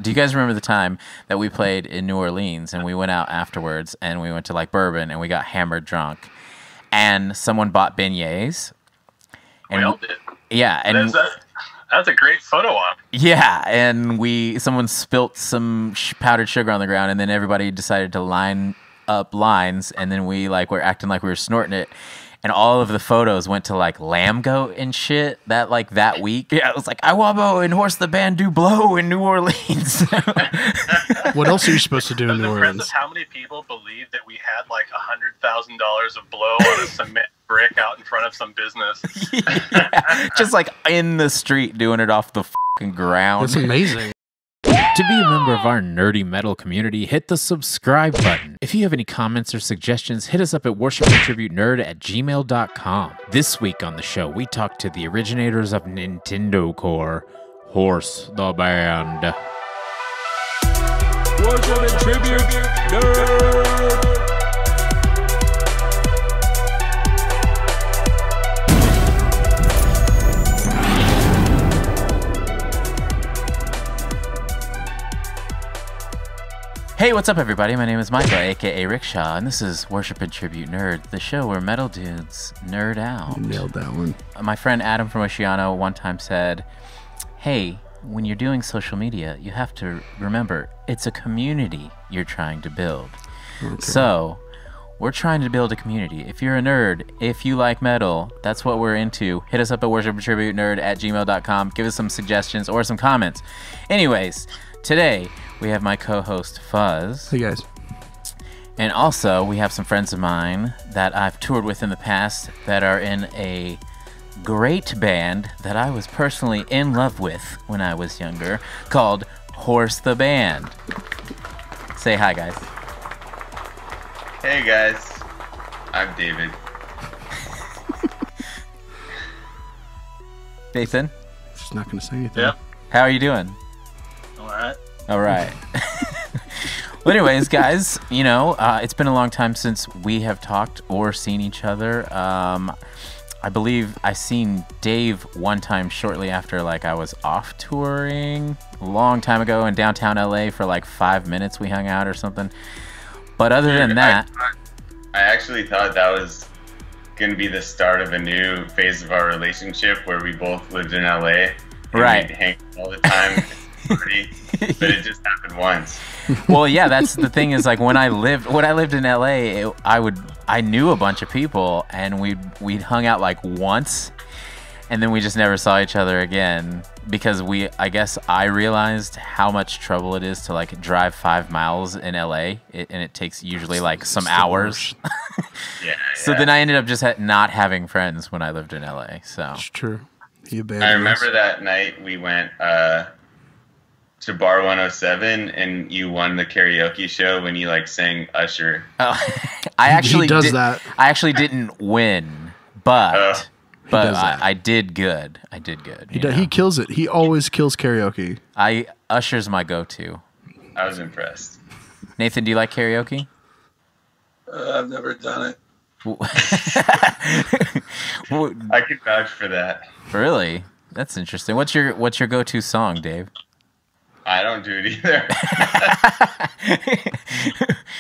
Do you guys remember the time that we played in New Orleans and we went out afterwards and we went to like Bourbon and we got hammered drunk and someone bought beignets? And we all did. Yeah, and that's a great photo op. Yeah, and someone spilt some powdered sugar on the ground and then everybody decided to line up lines and then we like were acting like we were snorting it. And all of the photos went to like Lamb Goat and shit that week. Yeah, it was like Iwabo and Horse the Band do blow in New Orleans. What else are you supposed to do in New Orleans? Of how many people believed that we had like $100,000 of blow on a cement brick out in front of some business? Yeah, just like in the street doing it off the fucking ground. That's amazing. To be a member of our nerdy metal community, hit the subscribe button. If you have any comments or suggestions, hit us up at worshipandtributenerd@gmail.com. This week on the show, we talk to the originators of Nintendocore, Horse the Band. Worship and Tribute Nerd! Hey, what's up, everybody? My name is Michael, a.k.a. Rickshaw, and this is Worship and Tribute Nerd, the show where metal dudes nerd out. You nailed that one. My friend Adam from Oceano one time said, hey, when you're doing social media, you have to remember it's a community you're trying to build. Okay. So, we're trying to build a community. If you're a nerd, if you like metal, that's what we're into. Hit us up at worshipandtributenerd@gmail.com. Give us some suggestions or some comments. Anyways, today we have my co-host Fuzz. Hey guys. And also we have some friends of mine that I've toured with in the past that are in a great band that I was personally in love with when I was younger called Horse the Band. Say hi, guys. Hey guys. I'm David. Nathan? Just not going to say anything. Yep. How are you doing? All right. Well, anyways, guys, you know, it's been a long time since we have talked or seen each other. I believe I seen Dave one time shortly after, like, I was off touring a long time ago in downtown LA for like 5 minutes. We hung out or something. But other than that, I actually thought that was going to be the start of a new phase of our relationship where we both lived in LA. Right. We'd hang all the time. But it just happened once. Well, yeah, that's the thing is like when I lived in LA, I knew a bunch of people and we'd hung out like once and then we just never saw each other again because I guess I realized how much trouble it is to like drive 5 miles in LA and it takes usually like some hours. Yeah. So then I ended up just not having friends when I lived in LA. So it's true. I remember that night we went to Bar 107 and you won the karaoke show when you like sang Usher. Oh, I actually that. I actually didn't win, but I did good. I did good. He kills it. He always kills karaoke. Usher's my go-to. I was impressed. Nathan, do you like karaoke? I've never done it. I could vouch for that. Really? That's interesting. What's your go-to song, Dave? I don't do it either.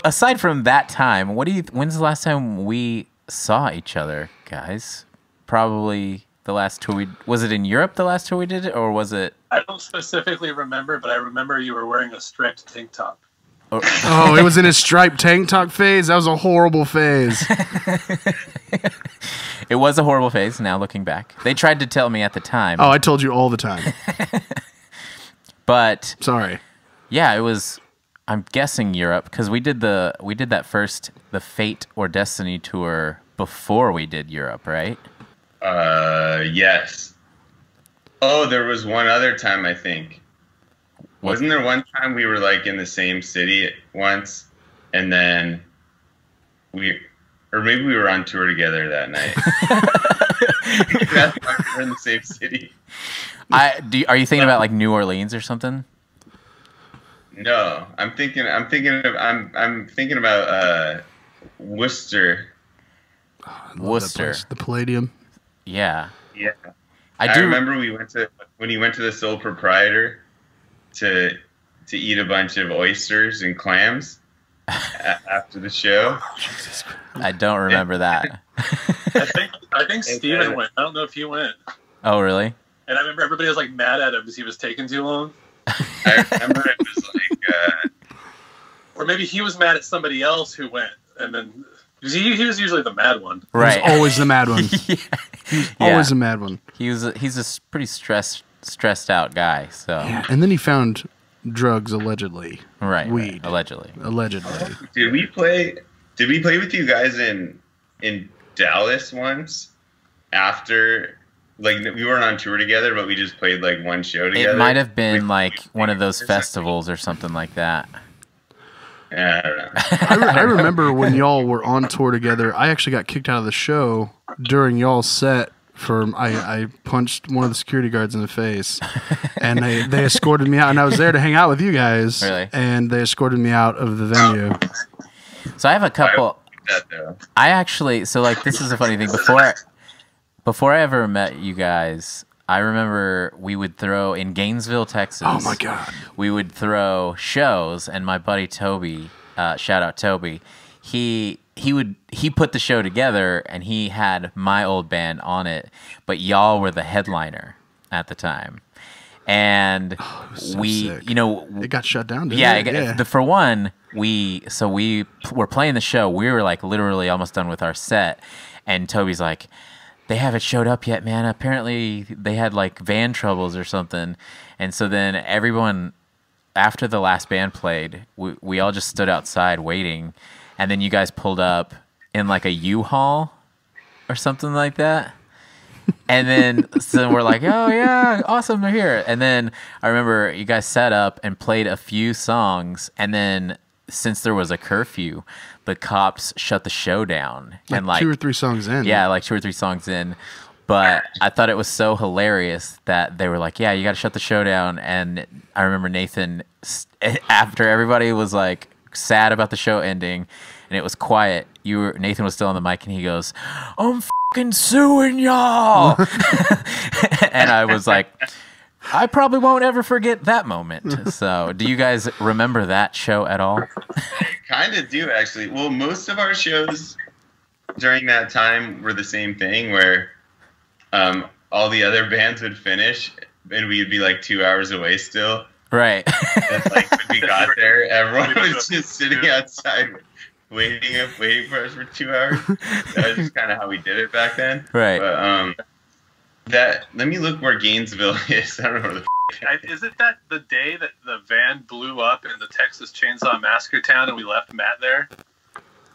Aside from that time, when's the last time we saw each other, guys? Probably the last tour was it in Europe, the last tour we did, or was it? I don't specifically remember, but I remember you were wearing a striped tank top. Oh, it was in his striped tank top phase? That was a horrible phase. It was a horrible phase, now looking back. They tried to tell me at the time. Oh, I told you all the time. But sorry. Yeah, it was. I'm guessing Europe because we did that first the Fate or Destiny tour before we did Europe, right? Yes. Oh, there was one other time I think. Wasn't there one time we were like in the same city once, and then or maybe we were on tour together that night. That's why we were in the same city. Are you thinking about like New Orleans or something? No, I'm thinking about Worcester. Worcester, the Palladium. Yeah. Yeah. I remember when you went to the sole proprietor to to eat a bunch of oysters and clams after the show. I don't remember that. I think Steven went. I don't know if he went. Oh, really? And I remember everybody was like mad at him because he was taking too long. I remember it was like, or maybe he was mad at somebody else who went, and then he was usually the mad one. Right, always the mad one. He's always the mad one. He's a pretty stressed out guy. So and then he found drugs allegedly. Right, weed allegedly. Did we play with you guys in Dallas once? After, like, we weren't on tour together, but we just played like one show together. It might have been like one of those festivals or something like that. Yeah, I don't know. I remember when y'all were on tour together. I actually got kicked out of the show during y'all's set for I punched one of the security guards in the face, and they escorted me out. And I was there to hang out with you guys, really? And they escorted me out of the venue. So I have a couple. I actually, so like, this is a funny thing. Before I ever met you guys, I remember we would throw in Gainesville, Texas. Oh my God! We would throw shows, and my buddy Toby, shout out Toby, he put the show together, and he had my old band on it, but y'all were the headliner at the time, and so we, sick. you know, it got shut down. Didn't it? For one, we were playing the show. We were like literally almost done with our set, and Toby's like, they haven't showed up yet, man. Apparently they had like van troubles or something. And so then everyone, after the last band played, we all just stood outside waiting. And then you guys pulled up in like a U-Haul or something like that. And then so we're like, oh yeah, awesome, they're here. And then I remember you guys set up and played a few songs. And then since there was a curfew, the cops shut the show down. Like 2 or 3 songs in. Yeah, like 2 or 3 songs in. But I thought it was so hilarious that they were like, yeah, you got to shut the show down. And I remember Nathan, after everybody was like sad about the show ending and it was quiet, Nathan was still on the mic and he goes, I'm fucking suing y'all. And I was like, I probably won't ever forget that moment. So, do you guys remember that show at all? I kind of do, actually. Well, most of our shows during that time were the same thing, where all the other bands would finish, and we'd be like 2 hours away still. Right. And like when we got there, everyone was just sitting outside waiting for us for 2 hours. That was just kind of how we did it back then. Right. But let me look where Gainesville is. I don't know where the is it that the day that the van blew up in the Texas Chainsaw Massacre town and we left Matt there?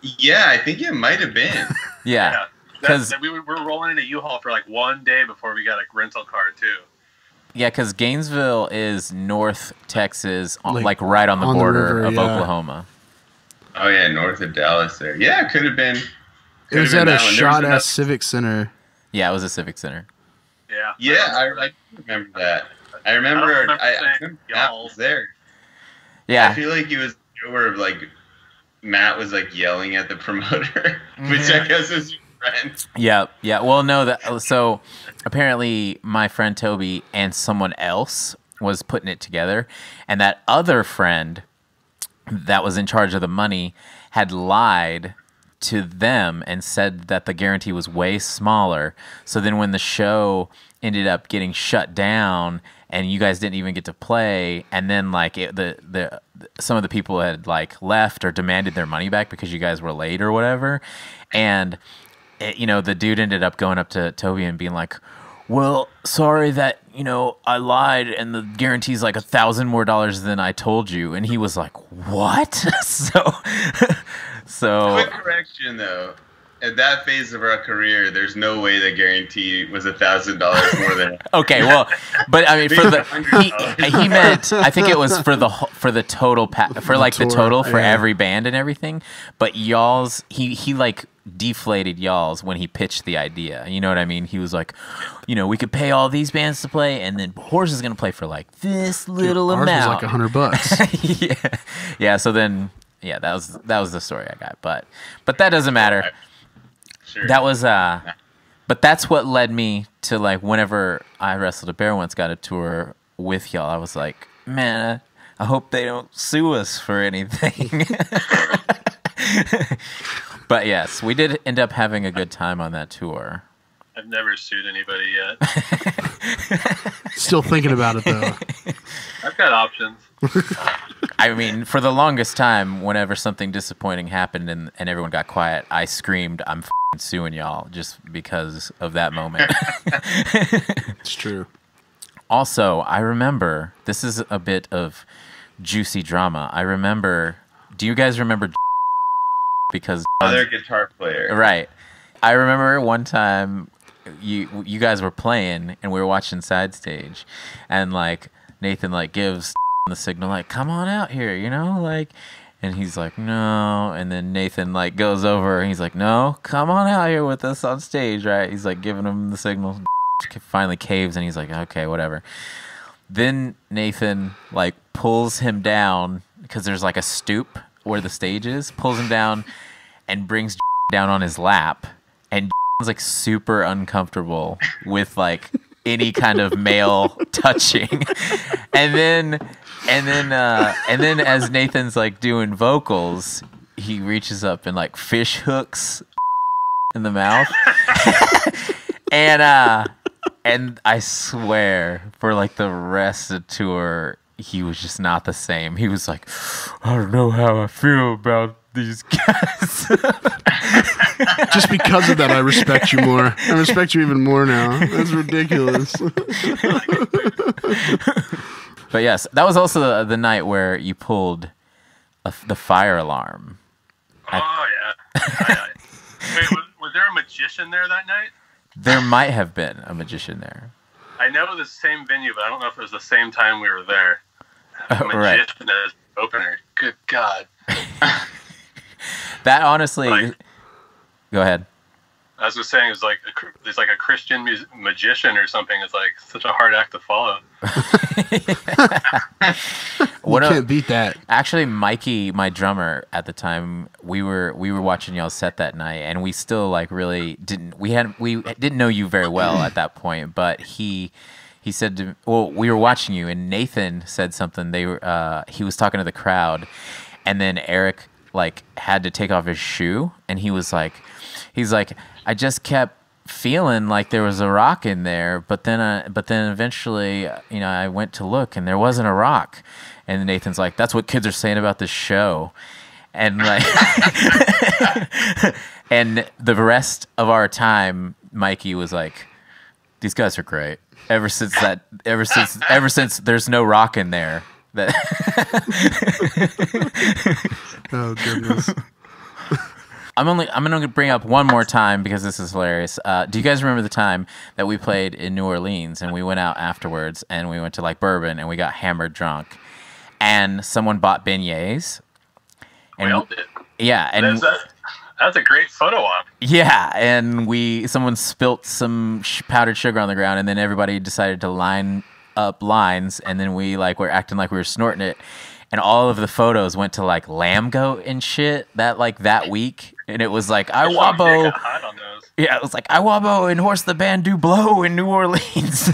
Yeah, I think it might have been. Yeah. Because we were rolling in a U-Haul for like one day before we got a rental car too. Yeah, because Gainesville is North Texas, like right on the border of Oklahoma. Oh yeah, north of Dallas there. Yeah, it could have been. It was at a shot-ass Civic Center. Yeah, it was a Civic Center. Yeah. Yeah, I remember that. I remember Matt was there. Yeah. I feel like he was where like Matt was like yelling at the promoter, which I guess is your friend. Yeah, yeah. Well, no, so apparently my friend Toby and someone else was putting it together, and that other friend that was in charge of the money had lied to them and said that the guarantee was way smaller. So then when the show ended up getting shut down and you guys didn't even get to play, and then like some of the people had like left or demanded their money back because you guys were late or whatever, and the dude ended up going up to Toby and being like, well, sorry that, I lied and the guarantee's like $1,000 more than I told you. And he was like, what? So quick correction though. At that phase of our career, there's no way the guarantee was $1,000 more than. Okay, well, but I mean, he meant, I think it was for the total for like the total for every band and everything. But y'all's he like deflated y'all's when he pitched the idea. You know what I mean? He was like, we could pay all these bands to play, and then Horse is gonna play for like this little amount. Ours was like $100. Yeah. So then, yeah, that was the story I got. But that doesn't matter. Sure. That was but that's what led me to like whenever I Wrestled a Bear once got a tour with y'all, I was like, man, I hope they don't sue us for anything. But yes, we did end up having a good time on that tour. I've never sued anybody yet. Still thinking about it, though. I've got options. I mean, for the longest time, whenever something disappointing happened and everyone got quiet, I screamed, I'm f***ing suing y'all, just because of that moment. It's true. Also, I remember, this is a bit of juicy drama. I remember, do you guys remember because... Other guitar player. Right. I remember one time you guys were playing and we were watching Side Stage, and like Nathan like gives the signal like, come on out here, you know, like, and he's like, no, and then Nathan like goes over and he's like, no, come on out here with us on stage, right? He's like giving him the signal. Finally caves and he's like, okay, whatever. Then Nathan like pulls him down because there's like a stoop where the stage is, pulls him down and brings down on his lap, and was like super uncomfortable with like any kind of male touching. and then as Nathan's like doing vocals, he reaches up and like fish hooks in the mouth. And I swear, for like the rest of the tour, he was just not the same. He was like, I don't know how I feel about these guys. Just because of that, I respect you more. I respect you even more now. That's ridiculous. But yes, that was also the night where you pulled the fire alarm. Oh, yeah. Wait, was there a magician there that night? There might have been a magician there. I know the same venue, but I don't know if it was the same time we were there. Right. Magician as opener. Good God. That honestly... Like, go ahead. I was just saying, it's like a Christian magician or something. It's like such a hard act to follow. You can't beat that. Actually, Mikey, my drummer at the time, we were watching y'all's set that night, and we still like really didn't know you very well at that point. But he said, we were watching you, and Nathan said something. He was talking to the crowd, and then Eric like had to take off his shoe, and he's like, I just kept feeling like there was a rock in there, but then eventually, I went to look and there wasn't a rock. And Nathan's like, that's what kids are saying about this show. And like, and the rest of our time, Mikey was like, these guys are great. Ever since there's no rock in there. Oh goodness. I'm going to bring up one more time because this is hilarious. Do you guys remember the time that we played in New Orleans and we went out afterwards and we went to like Bourbon and we got hammered drunk and someone bought beignets? And we all did. Yeah, and that's a great photo op. Yeah, and someone spilt some powdered sugar on the ground, and then everybody decided to line up lines, and then we like were acting like we were snorting it. And all of the photos went to like Lamb Goat and shit that week. And it was like, Iwabo. Yeah, it was like Iwabo and Horse the Band do blow in New Orleans.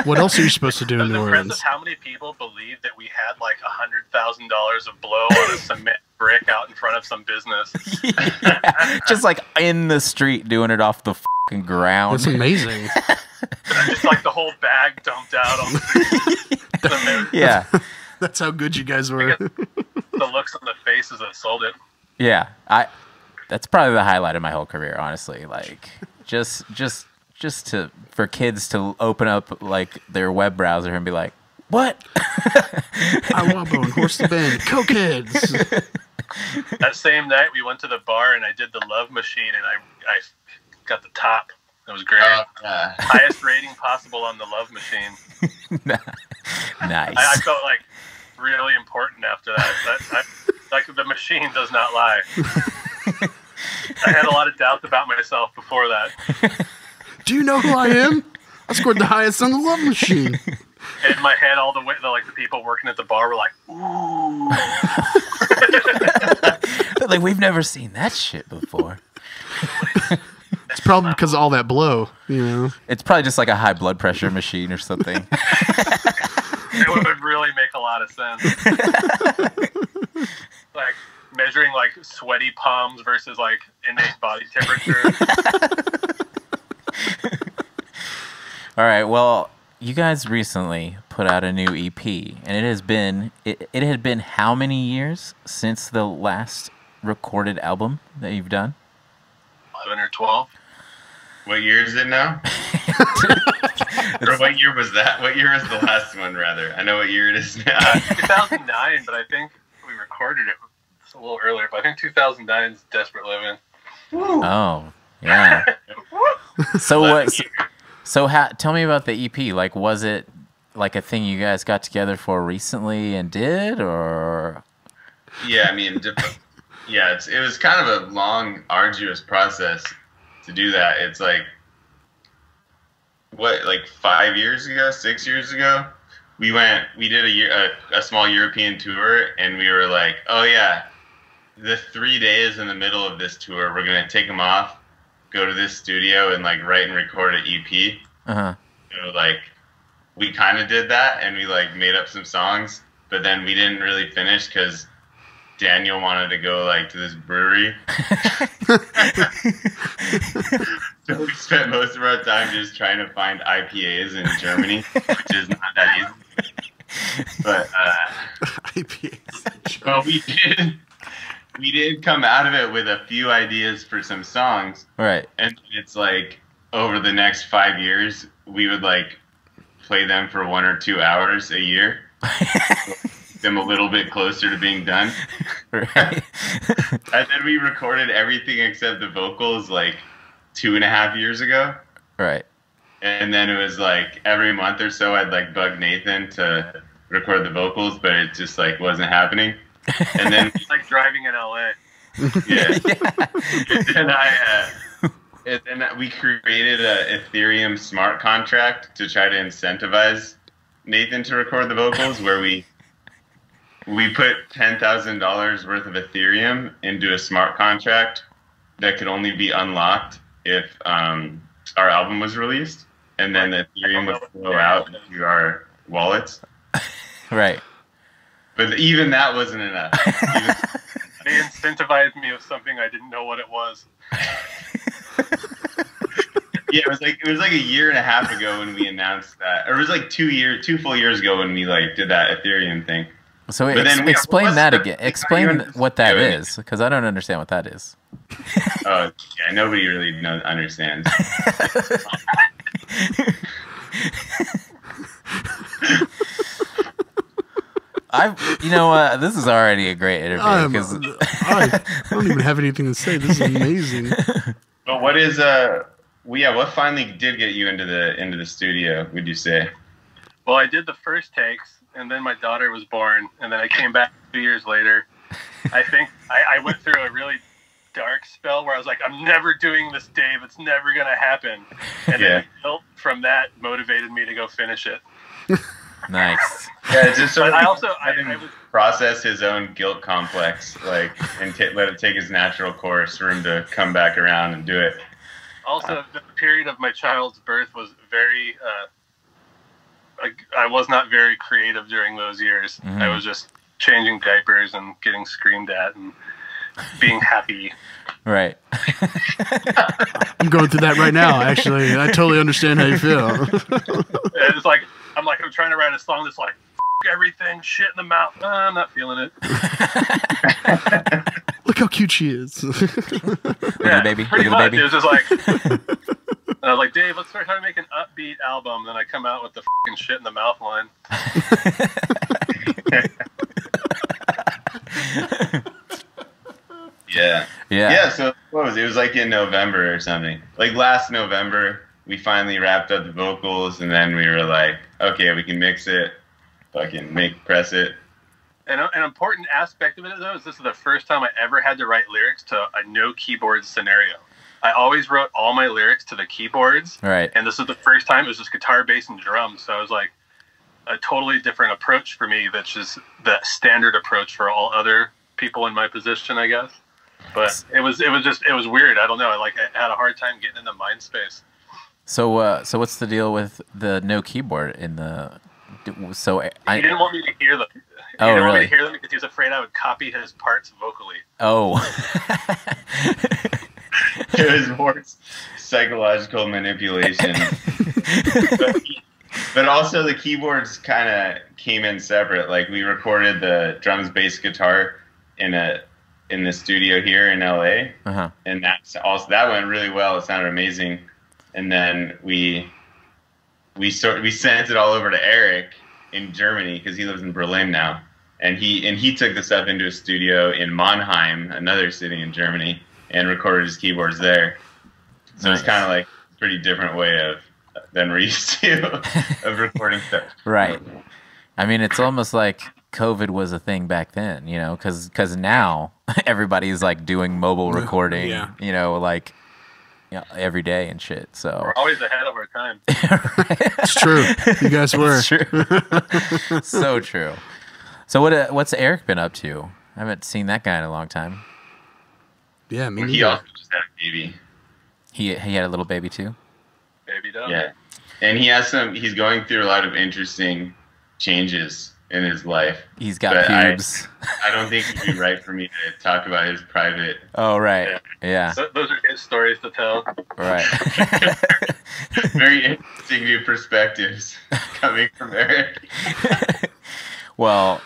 What else are you supposed to do in New Orleans? Of how many people believed that we had like $100,000 of blow on a cement brick out in front of some business? Yeah, just like in the street doing it off the fucking ground. That's amazing. Just like the whole bag dumped out on the Yeah. That's how good you guys were. The looks on the faces that sold it. Yeah, that's probably the highlight of my whole career, honestly. Like, just for kids to open up like their web browser and be like, "What?" Iwabo and Horse the Band, Co-Kids. That same night, we went to the bar and I did the Love Machine, and I got the top. That was great. Highest rating possible on the Love Machine. Nice. I felt like really important after that. Like the machine does not lie. I had a lot of doubts about myself before that. Do you know who I am? I scored the highest on the Love Machine. In my head, all the way, the people working at the bar were like, "Ooh." Like, we've never seen that shit before. It's probably because of all that blow, you know. It's probably just like a high blood pressure machine or something. It would really make a lot of of sense. Like measuring like sweaty palms versus like innate body temperature. All right, well, you guys recently put out a new EP, and it had been how many years since the last recorded album that you've done? 11 or 12. What year is it now? Or what year was that? What year was the last one, rather? I know what year it is now. 2009, but I think we recorded it a little earlier. But I think 2009 is Desperate Living. Oh, yeah. Tell me about the EP. Like, was it like a thing you guys got together for recently and did, or? Yeah, I mean, it was kind of a long, arduous process to do that. It's like, like 5 years ago, 6 years ago, we did a small European tour, and we were like, oh yeah, the 3 days in the middle of this tour, we're gonna take them off, go to this studio, and like write and record an EP. So like, we kind of did that, and we like made up some songs, but then we didn't really finish because Daniel wanted to go like to this brewery. So we spent most of our time just trying to find IPAs in Germany, which is not that easy. But IPAs. Well, we did come out of it with a few ideas for some songs. Right. And it's like over the next 5 years, we would like play them for 1 or 2 hours a year. Them a little bit closer to being done. Right. And then we recorded everything except the vocals like 2.5 years ago. Right. And then it was like every month or so I'd like bug Nathan to record the vocals, but it just like wasn't happening. And then Like driving in LA. yeah. And we created a Ethereum smart contract to try to incentivize Nathan to record the vocals, where we put $10,000 worth of Ethereum into a smart contract that could only be unlocked if our album was released, and then the Ethereum would flow out into our wallets. Right. But even that wasn't enough. They incentivized me with something I didn't know what it was. Yeah, it was like a year and a half ago when we announced that, or it was like 2 full years ago when we like did that Ethereum thing. So explain that again. Explain what that is, because I don't understand what that is. Oh, yeah, nobody really understands. This is already a great interview because I don't even have anything to say. This is amazing. But what finally did get you into the studio, would you say? Well, I did the first takes, and then my daughter was born, and then I came back 2 years later. I think I went through a really dark spell where I was like, I'm never doing this, Dave. It's never going to happen. And then the guilt from that motivated me to go finish it. Nice. Yeah, it's just so I process his own guilt complex, like, and let it take his natural course for him to come back around and do it. Also, the period of my child's birth was very... I was not very creative during those years. Mm-hmm. I was just changing diapers and getting screamed at and being happy. Right. I'm going through that right now, actually. I totally understand how you feel. It's like, I'm trying to write a song that's like, everything, shit in the mouth. I'm not feeling it. Look how cute she is. Yeah, baby. Pretty much. It was just like... And I was like, Dave, let's start trying to make an upbeat album. Then I come out with the fucking shit in the mouth line. Yeah. So what was it? It was like in November or something. Like last November, we finally wrapped up the vocals, and then we were like, okay, we can mix it, fucking press it. And an important aspect of it, though, is this is the first time I ever had to write lyrics to a no keyboard scenario. I always wrote all my lyrics to the keyboards. Right. And this is the first time it was just guitar, bass, and drums. So it was like a totally different approach for me. That's just the standard approach for all other people in my position, I guess. But it was weird. I don't know. I had a hard time getting in the mind space. So what's the deal with the no keyboard in the? So he didn't want me to hear them. Oh, he didn't want me really? to hear them because he was afraid I would copy his parts vocally. Oh. It was more psychological manipulation. But also the keyboards kind of came in separate. Like we recorded the drums, bass, guitar in the studio here in LA, and that went really well. It sounded amazing. And then we sent it all over to Eric in Germany because he lives in Berlin now, and he took the stuff into a studio in Mannheim, another city in Germany, and recorded his keyboards there. So it's kind of like a pretty different way than we're used to of recording stuff. Right. I mean, it's almost like COVID was a thing back then, you know, because now everybody's like doing mobile recording, you know, like every day and shit. So we're always ahead of our time. It's true. You guys were. It's true. So true. So what's Eric been up to? I haven't seen that guy in a long time. Yeah, me He also just had a baby. He had a little baby too? Baby dog. Yeah. And he's going through a lot of interesting changes in his life. He's got pubes. I don't think it'd be right for me to talk about his private. Oh, right. Yeah. So those are his stories to tell. Right. Very interesting new perspectives coming from Eric. Well,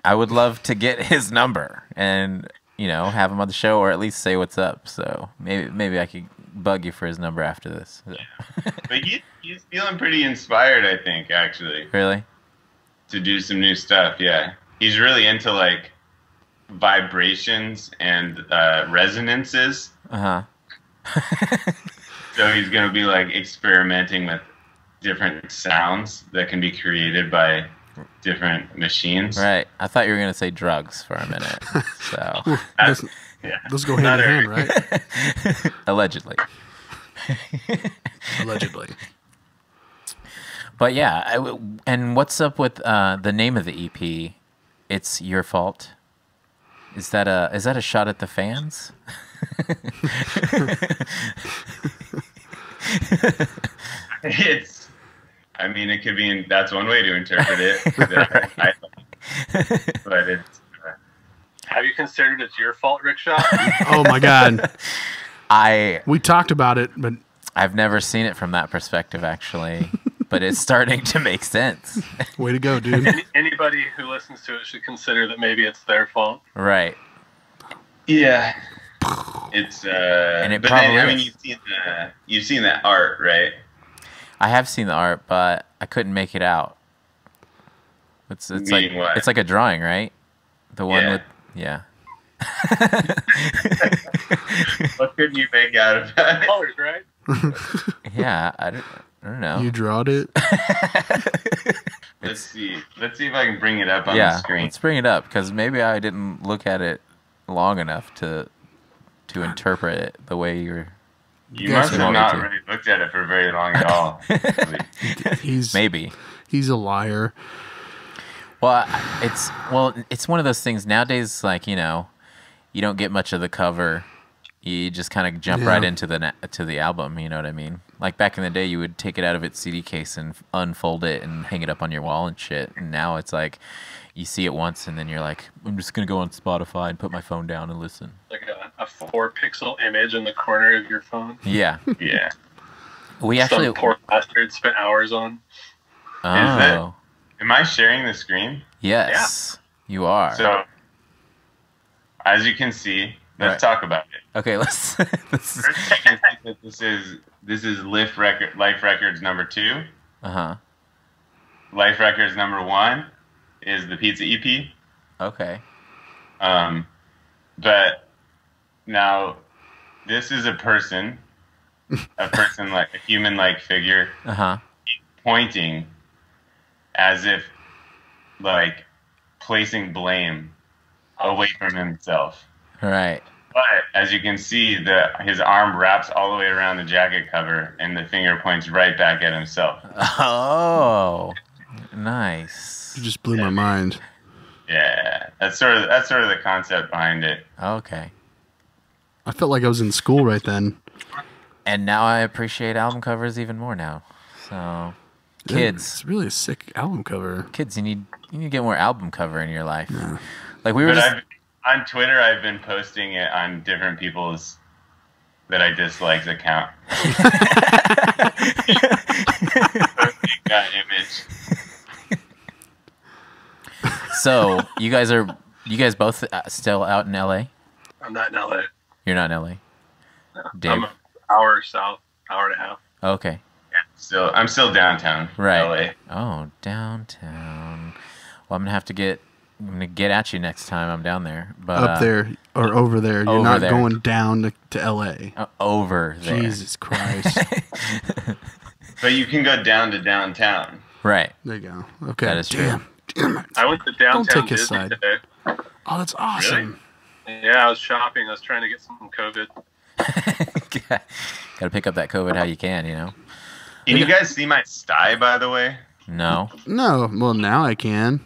I would love to get his number and, you know, have him on the show or at least say what's up. So maybe I could bug you for his number after this. So. Yeah. But he's feeling pretty inspired, I think, actually. Really? To do some new stuff, yeah. He's really into, like, vibrations and resonances. Uh-huh. So he's going to be, like, experimenting with different sounds that can be created by different machines. Right. I thought you were going to say drugs for a minute. So Those go hand in hand, right? Allegedly. Allegedly. But yeah, and what's up with the name of the EP? It's Your Fault. Is that a shot at the fans? I mean, it could be. That's one way to interpret it. But it's. Have you considered it's your fault, Rickshaw? Oh my God. We talked about it, but I've never seen it from that perspective, actually. But it's starting to make sense. Way to go, dude. Anybody who listens to it should consider that maybe it's their fault. Right. Yeah. It's and it but probably then, I mean, is. you've seen that art, right? I have seen the art, but I couldn't make it out. It's like what? It's like a drawing, right? The one with What could you make out of that? Colors, right? Yeah, I don't know. You drawed it? Let's see if I can bring it up on the screen. Let's bring it up, because maybe I didn't look at it long enough to interpret it the way you're. You must have not really looked at it for very long at all. Maybe. He's a liar. Well, it's one of those things nowadays. Like, you know, you don't get much of the cover. You just kind of jump right into the album. You know what I mean? Like back in the day, you would take it out of its CD case and unfold it and hang it up on your wall and shit. And now it's like you see it once and then you're like, I'm just gonna go on Spotify and put my phone down and listen. Like a 4-pixel image in the corner of your phone. Yeah. Yeah. We actually. Some poor bastard spent hours on. Oh. Am I sharing the screen? Yes, you are. So, as you can see, let's talk about it. Okay, let's. First, you can see that this is Life Records number 2. Life Records number 1 is the Pizza EP. Okay. But now this is a person like a human-like figure, pointing as if like placing blame away from himself. Right. But as you can see, his arm wraps all the way around the jacket cover, and the finger points right back at himself. Oh, nice. You just blew my mind. Yeah, that's sort of the concept behind it. Okay. I felt like I was in school right then. And now I appreciate album covers even more now. So, kids, it's really a sick album cover. Kids, you You need to get more album cover in your life. Yeah. Like we were on Twitter, I've been posting it on different people's that I dislikes account. That image. So you guys both still out in LA? I'm not in LA. You're not in LA. No, Dave? I'm an hour south, hour and a half. Okay. Yeah, I'm still downtown. Right. LA. Oh, downtown. Well, I'm gonna get at you next time I'm down there. But up there or over there. You're not going down to LA. Over there. Jesus Christ. But you can go down to downtown. Right. There you go. Okay. That is true. Damn it. I went to downtown Don't take his Disney side. today. Oh, that's awesome. Really? Yeah, I was shopping. I was trying to get some COVID. Gotta pick up that COVID how you can, you know? Can you guys see my sty, by the way? No. No. Well, now I can.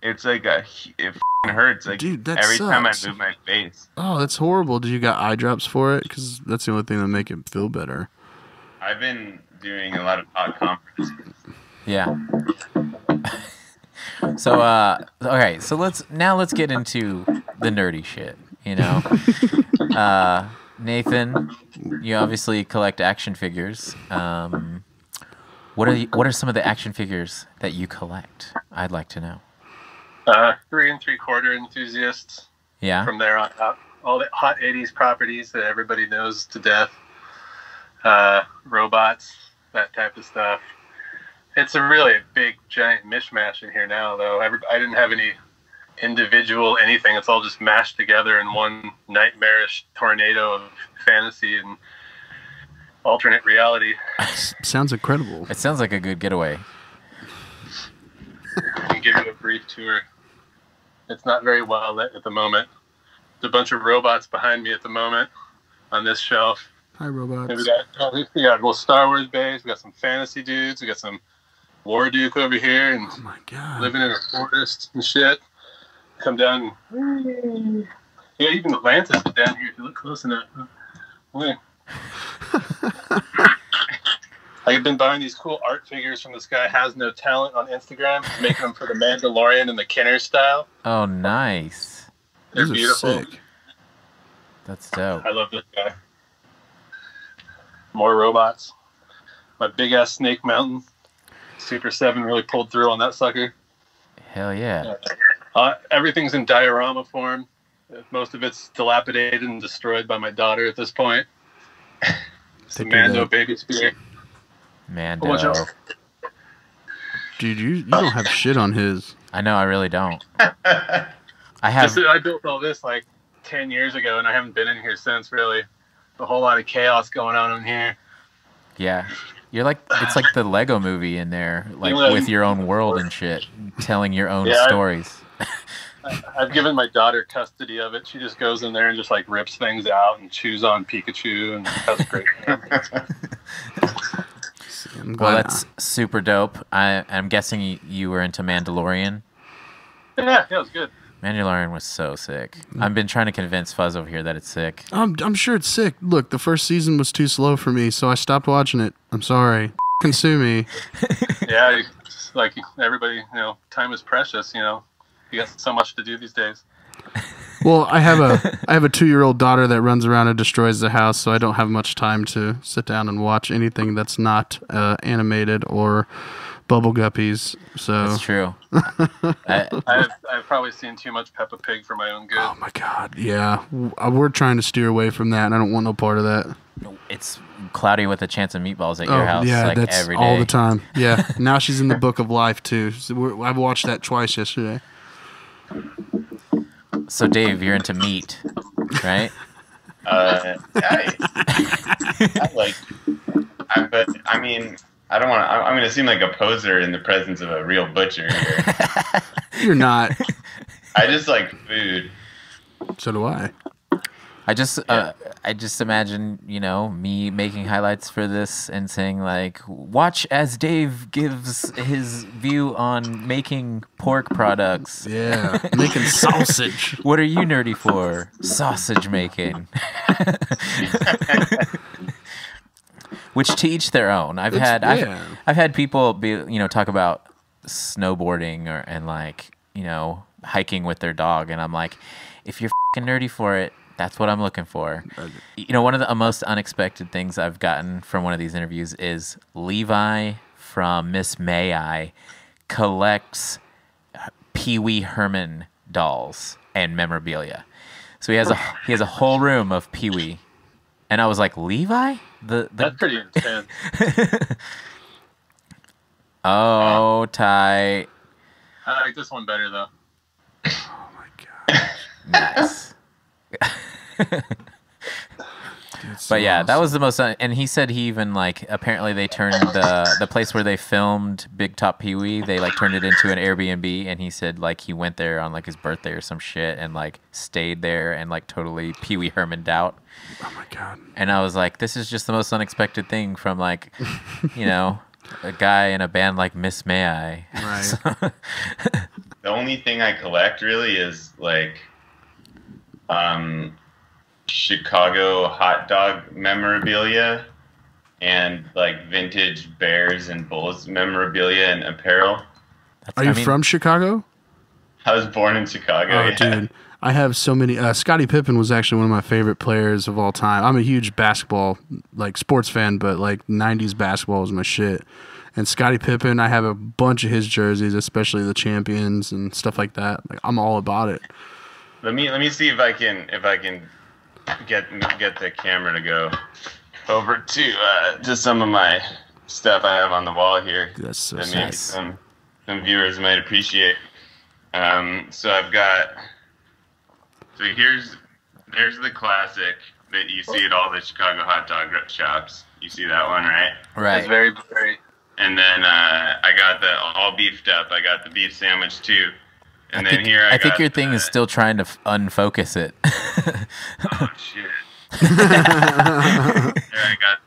It's like it f***ing hurts. Like, dude, that every time I sucks. move my face. Oh, that's horrible. Did you got eye drops for it? Because that's the only thing that make it feel better. I've been doing a lot of hot compresses. Yeah. So, okay, so let's get into the nerdy shit, you know? Nathan, you obviously collect action figures. What are some of the action figures that you collect? I'd like to know. 3 3/4 enthusiasts. Yeah. From there on out, all the hot '80s properties that everybody knows to death. Robots, that type of stuff. It's a really big, giant mishmash in here now, though. I didn't have any individual anything. It's all just mashed together in one nightmarish tornado of fantasy and alternate reality. Sounds incredible. It sounds like a good getaway. I can give you a brief tour. It's not very well lit at the moment. There's a bunch of robots behind me at the moment on this shelf. Hi, robots. And we got a little Star Wars base. We got some fantasy dudes. We got some War Duke over here, and Oh my god. living in a forest and shit. Come down. And, yeah, even Atlantis is down here if you look close enough. Look. I've been buying these cool art figures from this guy Has No Talent on Instagram, making them for the Mandalorian in the Kenner style. Oh, nice. They're These are beautiful. sick. That's dope. I love this guy. More robots. My big ass Snake Mountain. Super 7 really pulled through on that sucker. Hell yeah. Everything's in diorama form. Most of it's dilapidated and destroyed by my daughter at this point. It's a Mando baby spear. Mando. Dude, you don't have shit on his. I know, I really don't. I built all this like 10 years ago, and I haven't been in here since, really. A whole lot of chaos going on in here. Yeah. You're like, it's like the Lego movie in there, like with your own world and shit, telling your own stories. I've given my daughter custody of it. She just goes in there and just like rips things out and chews on Pikachu and has a great time. Well, that's super dope. I'm guessing you were into Mandalorian. Yeah, it was good. Mandalorian was so sick. I've been trying to convince Fuzz over here that it's sick. I'm sure it's sick. Look, the first season was too slow for me, so I stopped watching it. I'm sorry. Sue me. Yeah, like everybody, time is precious. You got so much to do these days. Well, I have a 2-year-old daughter that runs around and destroys the house, so I don't have much time to sit down and watch anything that's not animated or bubble guppies. So that's true. I've probably seen too much Peppa Pig for my own good. Oh my god, yeah. We're trying to steer away from that, and I don't want no part of that. It's Cloudy with a Chance of Meatballs at your house. Yeah, like that's every day. all the time. Yeah. Now she's in the Book of Life too. So I've watched that twice yesterday. So Dave, you're into meat, right? I like. But I mean, I don't want to. I'm going to seem like a poser in the presence of a real butcher here. You're not. I just like food. So do I. I just imagine, me making highlights for this and saying like, watch as Dave gives his view on making pork products. Yeah, making sausage. What are you nerdy for? Sausage making. Which to each their own. I've had people talk about snowboarding and like, you know, hiking with their dog, and I'm like, if you're fucking nerdy for it, that's what I'm looking for. You know, one of the most unexpected things I've gotten from one of these interviews is Levi from Miss May I collects Pee Wee Herman dolls and memorabilia. So he has a whole room of Pee Wee, and I was like, Levi? That's pretty intense. Oh, tight. I like this one better though. Oh my god. Nice. But yeah, that was the most. And he said he even like apparently they turned the place where they filmed Big Top Pee Wee. They like turned it into an Airbnb, and he said like he went there on like his birthday or some shit and like stayed there and like totally Pee Wee Herman'd out. Oh my god. And I was like, this is just the most unexpected thing from like, you know, a guy in a band like Miss May I. Right. The only thing I collect really is like Chicago hot dog memorabilia and like vintage Bears and Bulls memorabilia and apparel. Are you from Chicago? I was born in Chicago. Oh, yeah. dude. I have so many. Scottie Pippen was actually one of my favorite players of all time. I'm a huge basketball, like sports fan, but like 90s basketball was my shit. And Scottie Pippen, I have a bunch of his jerseys, especially the champions and stuff like that. Like I'm all about it. Let me see if I can get the camera to go over to some of my stuff I have on the wall here. That's so that nice. maybe some viewers might appreciate. So I've got. So there's the classic that you see at all the Chicago hot dog shops. You see that one, right? Right. It's very blurry. And then I got the all beefed up. I got the beef sandwich too. And I think your thing is still trying to unfocus it. Oh shit! There I got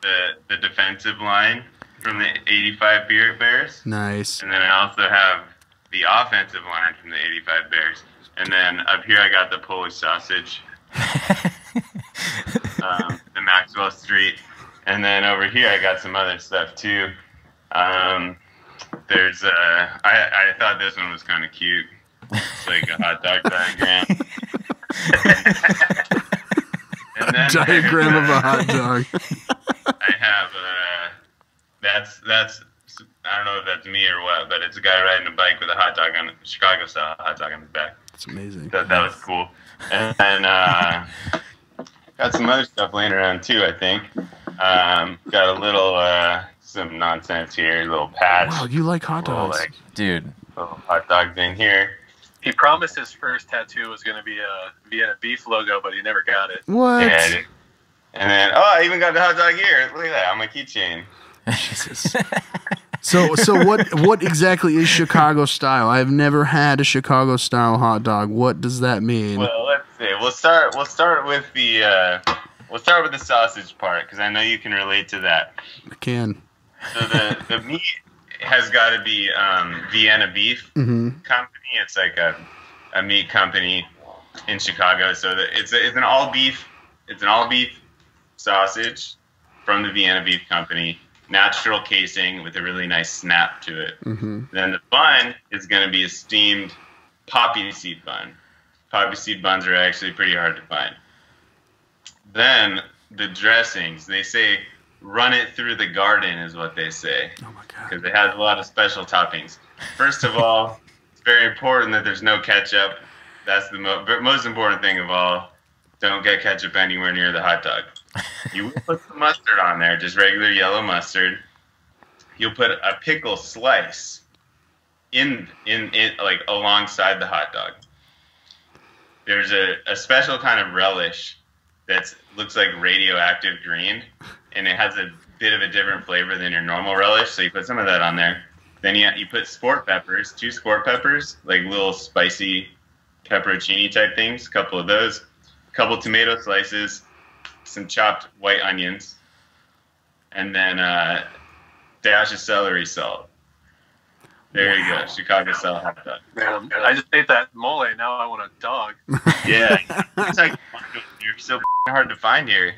the defensive line from the '85 Bears. Nice. And then I also have the offensive line from the '85 Bears. And then up here I got the Polish sausage, the Maxwell Street. And then over here I got some other stuff too. There's I thought this one was kind of cute. It's like a hot dog diagram. And then Diagram of a hot dog. I have that's I don't know if that's me or what, but it's a guy riding a bike with a hot dog on Chicago style hot dog on his back. That's amazing. That was cool. And then got some other stuff laying around too, I think. Got a little some nonsense here, a little patch. Wow, you like hot dogs. Dude. Little hot dog thing here. He promised his first tattoo was going to be a Vienna Beef logo, but he never got it. What? Yeah, and then, I even got the hot dog here. Look at that, on my keychain. Jesus. So what exactly is Chicago style? I've never had a Chicago style hot dog. What does that mean? Well, let's see. We'll start with the sausage part because I know you can relate to that. I can. So the meat has got to be Vienna Beef Company. It's like a meat company in Chicago. So it's an all beef sausage from the Vienna Beef Company. Natural casing with a really nice snap to it. Then the bun is going to be a steamed poppy seed bun. Poppy seed buns are actually pretty hard to find. Then the dressings, they say run it through the garden is what they say. Oh my god. Because it has a lot of special toppings. First of all, it's very important that there's no ketchup. That's the most important thing of all. Don't get ketchup anywhere near the hot dog. You will put some mustard on there, just regular yellow mustard. You'll put a pickle slice in like alongside the hot dog. There's a special kind of relish that looks like radioactive green, and it has a bit of a different flavor than your normal relish, so you put some of that on there. Then you put sport peppers, 2 sport peppers, like little spicy pepperoncini type things, a couple of those, a couple tomato slices, some chopped white onions, and then dash of celery salt. There you go, Chicago style hot dog. Man, I just ate that mole. Now I want a dog. Yeah, it's like you're so hard to find here.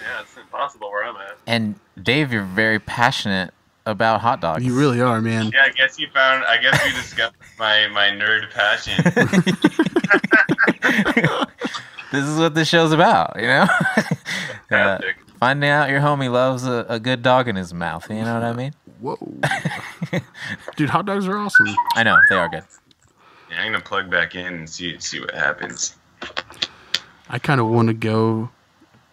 Yeah, it's impossible where I'm at. And Dave, you're very passionate about hot dogs. You really are, man. Yeah, I guess we discovered my nerd passion. This is what this show's about, you know? Finding out your homie loves a good dog in his mouth, you know what I mean? Whoa. Dude, hot dogs are awesome. I know, they are good. Yeah, I'm gonna plug back in and see what happens. I kind of want to go,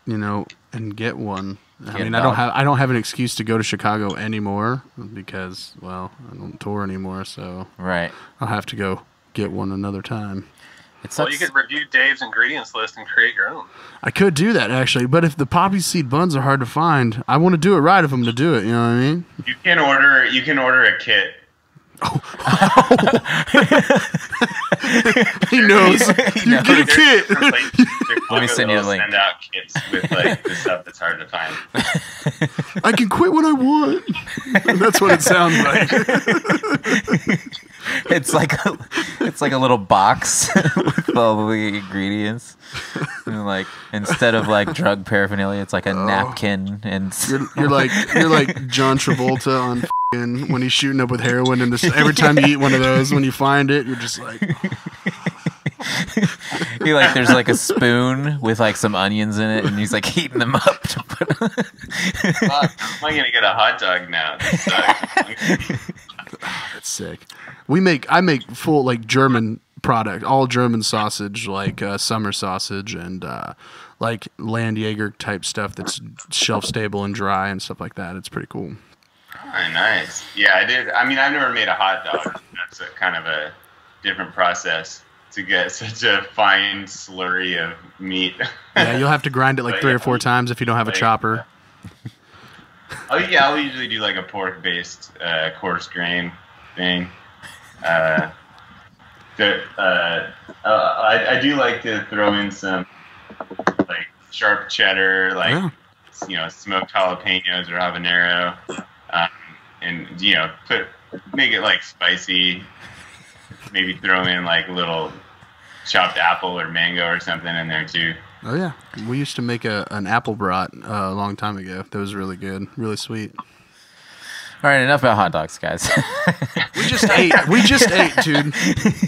and get one. I mean, I dog. don't have an excuse to go to Chicago anymore because, well, I don't tour anymore, so Right. I'll have to go get one another time. Well, you could review Dave's ingredients list and create your own. I could do that actually, but if the poppy seed buns are hard to find, I want to do it right if I'm going to do it. You know what I mean? You can order a kit. He knows. You get a kit. Let me send you a link. Send out kits with like the stuff that's hard to find. I can quit when I want. That's what it sounds like. It's like a little box with all the ingredients. And like instead of like drug paraphernalia, it's like a napkin and You're like John Travolta on when he's shooting up with heroin, and every time you eat one of those, when you find it, you're just like there's like a spoon with like some onions in it, and he's like heating them up to put. Fuck, am I gonna get a hot dog now? This sucks. That's sick. I make full like German product, all German sausage, like summer sausage and like Landjaeger type stuff that's shelf stable and dry and stuff like that. It's pretty cool. Oh, nice. Yeah, I did. I mean, I've never made a hot dog. That's a kind of a different process to get such a fine slurry of meat. Yeah, you'll have to grind it like 3 or 4 times if you don't have a chopper. Oh yeah, I'll usually do like a pork-based coarse grain thing. I do like to throw in some like sharp cheddar, like smoked jalapenos or habanero, and make it like spicy. Maybe throw in like a little chopped apple or mango or something in there too. Oh yeah, we used to make an apple brat a long time ago. That was really good, really sweet. All right, enough about hot dogs, guys. We just ate, dude.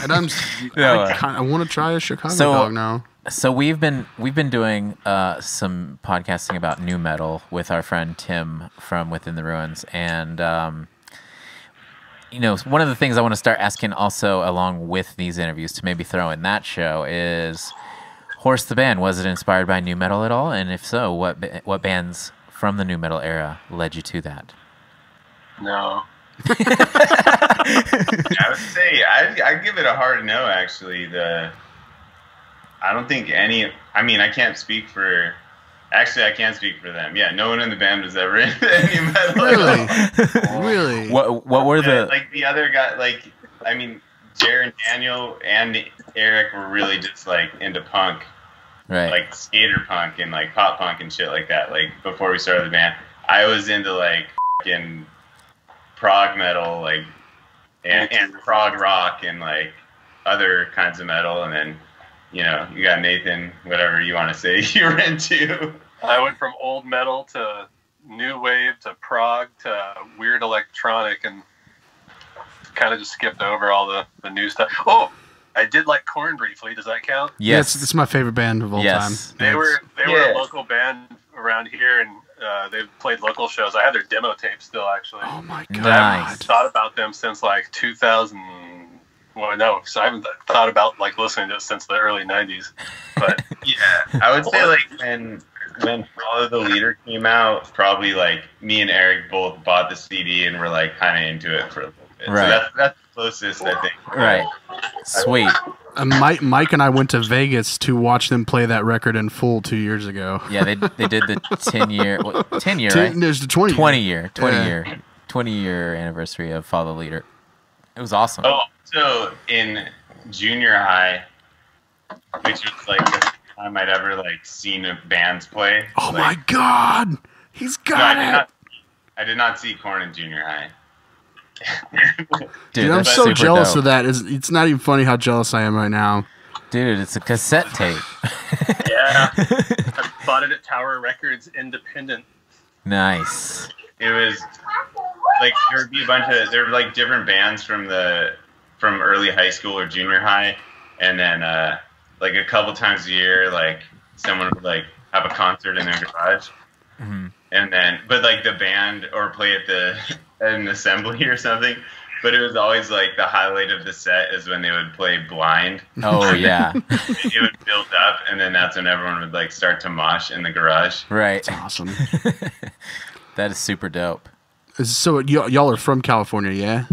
And I want to try a Chicago dog now. So we've been doing some podcasting about new metal with our friend Tim from Within the Ruins, and one of the things I want to start asking also along with these interviews to maybe throw in that show is Horse the band. Was it inspired by new metal at all? And if so, what bands from the new metal era led you to that? No. I would say I give it a hard no. Actually, I don't think any. I mean, I can't speak for. Actually, I can't speak for them. Yeah, no one in the band was ever into any metal. Really? Really? What were the like the other guy? Like, I mean, Jared, Daniel, and Eric were really just like into punk, right? Like skater punk and like pop punk and shit like that. Like before we started the band, I was into like fucking prog metal, like and prog rock and like other kinds of metal, and then you got Nathan, whatever you want to say you're into. I went from old metal to new wave to prog to weird electronic, and kind of just skipped over all the new stuff. Oh, I did like Korn briefly. Does that count? Yes, it's my favorite band of all time. They were a local band around here, and they've played local shows. I have their demo tape still, actually. Oh my god! I haven't thought about them since like 2000. Well, no, so I haven't thought about like listening to it since the early 90s. But yeah, I would say like when Follow the Leader came out, probably like me and Eric both bought the CD and were like kind of into it for a little bit. Right. So that's the closest, I think. Right. Sweet. Mike and I went to Vegas to watch them play that record in full 2 years ago. Yeah, they did the 10-year, right? There's the 20 year anniversary of Follow the Leader. It was awesome. Oh, so in junior high, which was like the first time I'd ever like seen bands play. Oh my god, he's got it! I did not see Korn in junior high. Dude, I'm so jealous of that. It's not even funny how jealous I am right now. Dude, it's a cassette tape. Yeah, I bought it at Tower Records Independent. Nice. It was like there would be there were like different bands from early high school or junior high, and then like a couple times a year, like someone would like have a concert in their garage, and then but like the band or play at an assembly or something. But it was always like the highlight of the set is when they would play Blind. Oh yeah, it would build up, and then that's when everyone would like start to mosh in the garage. Right. That's awesome. That is super dope. So y'all are from California, yeah?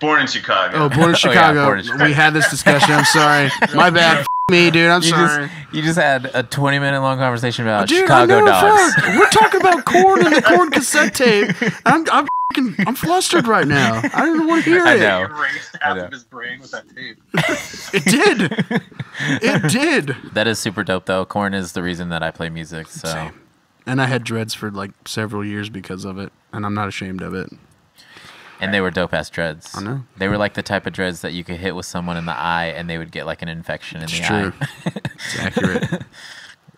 Born in Chicago. Oh, born in Chicago. born in Chicago. We had this discussion. I'm sorry. My bad. Me, dude. I'm sorry. You just had a 20-minute long conversation about Dude, Chicago dogs. We're talking about corn and the corn cassette tape. I'm flustered right now. I don't want to hear I it. know. Erased half of his brain with that tape. It did. It did. That is super dope, though. Corn is the reason that I play music. So, Same. And I had dreads for like several years because of it, and I'm not ashamed of it. and they were dope ass dreads. I know. They were like the type of dreads that you could hit with someone in the eye, and they would get like an infection in the true. eye. It's accurate.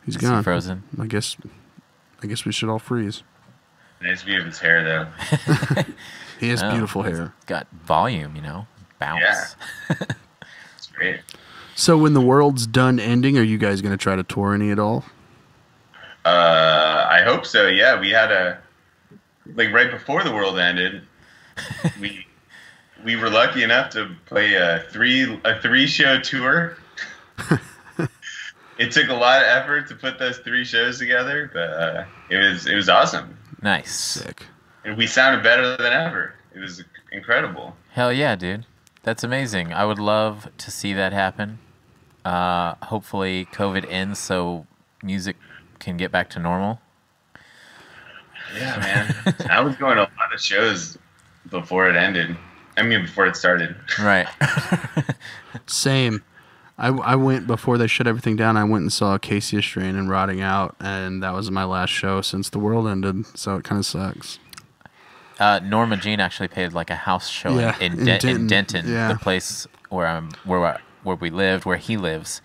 He's Is he gone. frozen? I guess we should all freeze. Nice view of his hair, though. He has Oh, beautiful he's hair. got volume, you know, bounce. Yeah. It's great. So when the world's done ending, are you guys going to try to tour any at all? I hope so. Yeah, we had right before the world ended, we were lucky enough to play a three show tour. It took a lot of effort to put those 3 shows together, but it was awesome. Nice. Sick. And we sounded better than ever. It was incredible. Hell yeah, dude. That's amazing. I would love to see that happen. Hopefully COVID ends so music can get back to normal. Yeah, man. I was going to a lot of shows before it ended. I mean, before it started. Right. Same. I went before they shut everything down. I went and saw Casey Strain and Rotting Out, and that was my last show since the world ended. So it kind of sucks. Norma Jean actually played like a house show Yeah, in Denton, yeah. the place where we lived, where he lives,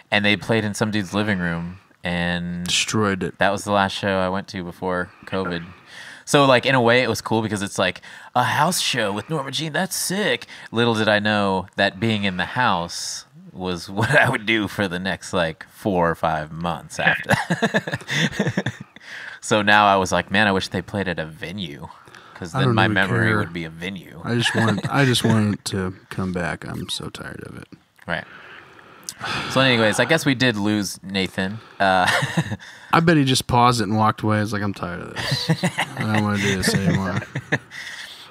and they played in some dude's living room, and Destroyed it. that was the last show I went to before COVID. So, like, in a way, it was cool because it's like a house show with Norma Jean. That's sick. Little did I know that being in the house was what I would do for the next, like, 4 or 5 months after that. So now I was like, man, I wish they played at a venue, because I then don't my even memory care. would be a venue. I just want it to come back. I'm so tired of it. Right. So, anyways, I guess we did lose Nathan. I bet he just paused it and walked away. I was like, I'm tired of this. I don't want to do this anymore.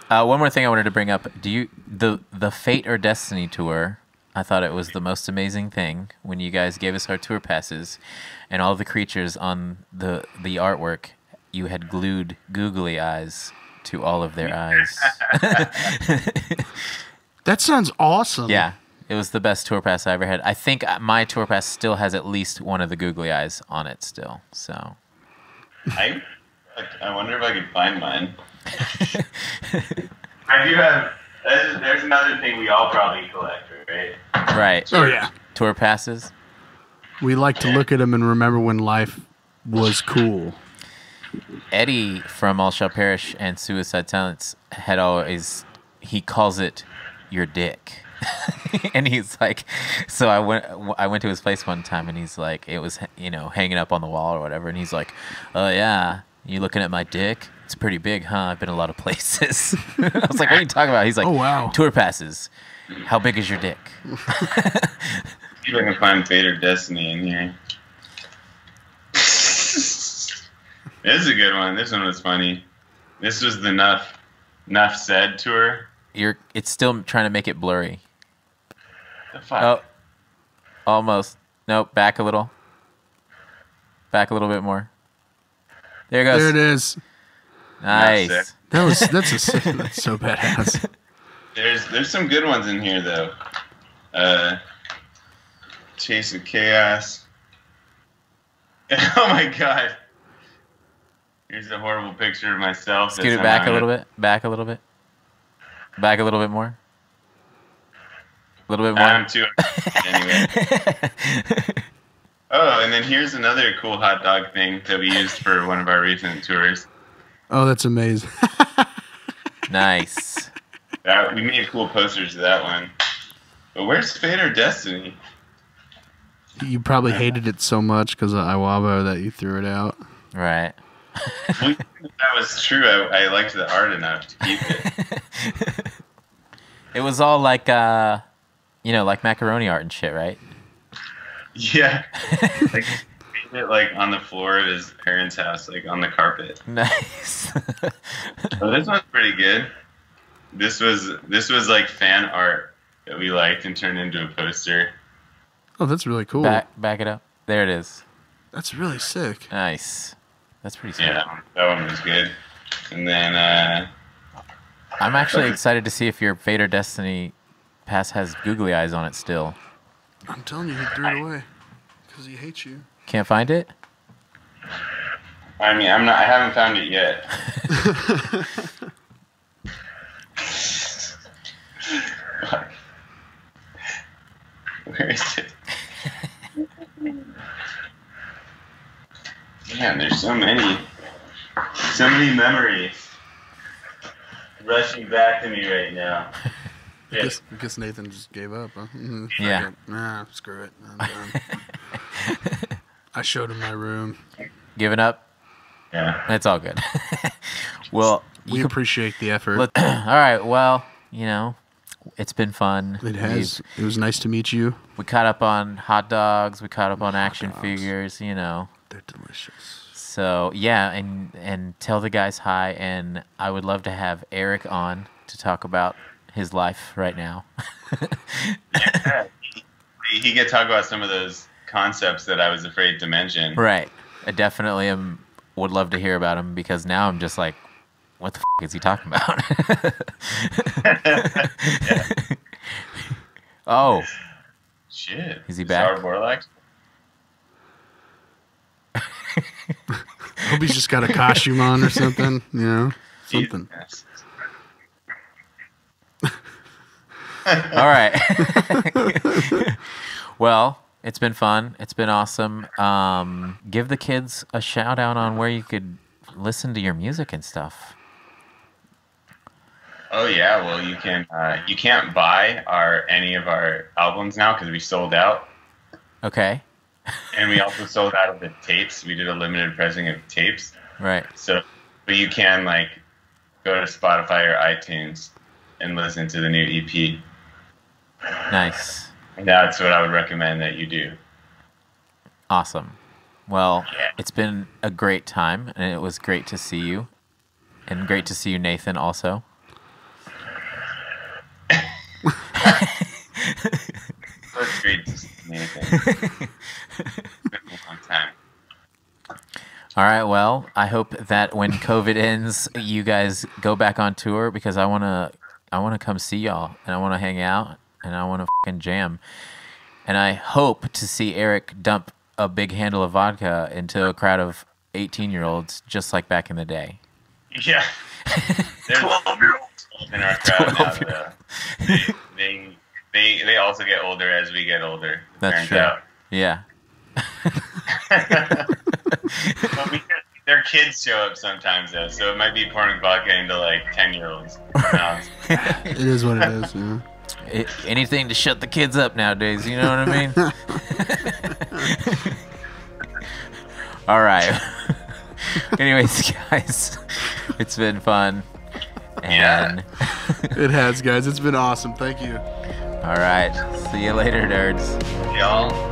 One more thing I wanted to bring up. The Fate or Destiny tour, I thought it was the most amazing thing when you guys gave us our tour passes and all the creatures on the artwork, you had glued googly eyes to all of their eyes. That sounds awesome. Yeah, it was the best tour pass I ever had. I think my tour pass still has at least one of the googly eyes on it still. So I wonder if I could find mine. I do have. There's another thing we all probably collect, right? right. Oh, yeah. Tour passes. We like to look at them and remember when life was cool. Eddie from All Shall Perish and Suicide Talents had always, he calls it your dick. And he's like, so I went to his place one time and he's like, it was, hanging up on the wall or whatever. And he's like, oh yeah, you looking at my dick? It's pretty big, huh? I've been a lot of places. I was like, what are you talking about? He's like, Oh, wow. Tour passes. How big is your dick? See if I can find Fate or Destiny in here. This is a good one. This one was funny. This was the Nuff Said tour. It's still trying to make it blurry. The fuck? Oh, almost. Nope, back a little. Back a little bit more. There it goes. There it is. Nice. That's That's so badass. There's some good ones in here though. Chase of Chaos. Oh my god. Here's a horrible picture of myself. Scoot it back a little bit. Back a little bit. Back a little bit more. A little bit more. I'm too anyway. Oh, and then here's another cool hot dog thing that we used for one of our recent tours. Oh, that's amazing. Nice. We made cool posters of that one. But where's Fate or Destiny? You probably hated it so much because of Iwabo that you threw it out. Right. Well, that was true. I liked the art enough to keep it. It was all like, like macaroni art and shit, right? Yeah. Like, it like on the floor of his parents' house, like on the carpet. Nice. Oh, this one's pretty good. This was like fan art that we liked and turned into a poster. Oh, that's really cool. Back it up. There it is. That's really sick. Nice. That's pretty sweet. Yeah, that one was good. And then I'm actually excited to see if your Fate or Destiny pass has googly eyes on it still. I'm telling you, he threw it away because he hates you. Can't find it? I mean, I haven't found it yet. Where is it? Man, there's so many memories rushing back to me right now. I guess Nathan just gave up, huh? Yeah. Nah, screw it. I'm done. I showed him my room. Giving up? Yeah. It's all good. Well, we appreciate the effort. All right, well, it's been fun. It has. It was nice to meet you. We caught up on hot dogs. We caught up on action figures, They're delicious. So, yeah, and tell the guys hi, and I would love to have Eric on to talk about his life right now. Yeah. He could talk about some of those concepts that I was afraid to mention. Right. I definitely would love to hear about him, because now I'm just like, what the is he talking about? Yeah. Oh. Shit. Is he back? Borlax? Hope he's just got a costume on or something, something. Yes. All right. Well, it's been fun. It's been awesome. Give the kids a shout out on where you could listen to your music and stuff. Oh yeah, well you can't buy any of our albums now because we sold out. Okay. And we also sold out of the tapes. We did a limited pressing of tapes. Right. So, but you can go to Spotify or iTunes and listen to the new EP. Nice. That's what I would recommend that you do. Awesome. Well, Yeah. It's been a great time, and it was great to see you. And great to see you, Nathan, also. That's great to see you, Nathan. It's been a long time. All right, well, I hope that when COVID ends, you guys go back on tour, because I wanna come see y'all, and I want to hang out, and I want to fucking jam. And I hope to see Eric dump a big handle of vodka into a crowd of 18-year-olds, just like back in the day. Yeah. There's 12-year-olds in our crowd now. They also get older as we get older. That's true. Out. Yeah. But their kids show up sometimes though, so it might be pouring vodka into 10-year-olds. It is what it is. Yeah. Anything to shut the kids up nowadays, you know what I mean? All right. Anyways, guys, it's been fun. And It has, guys. It's been awesome. Thank you. all right. See you later, nerds. Y'all.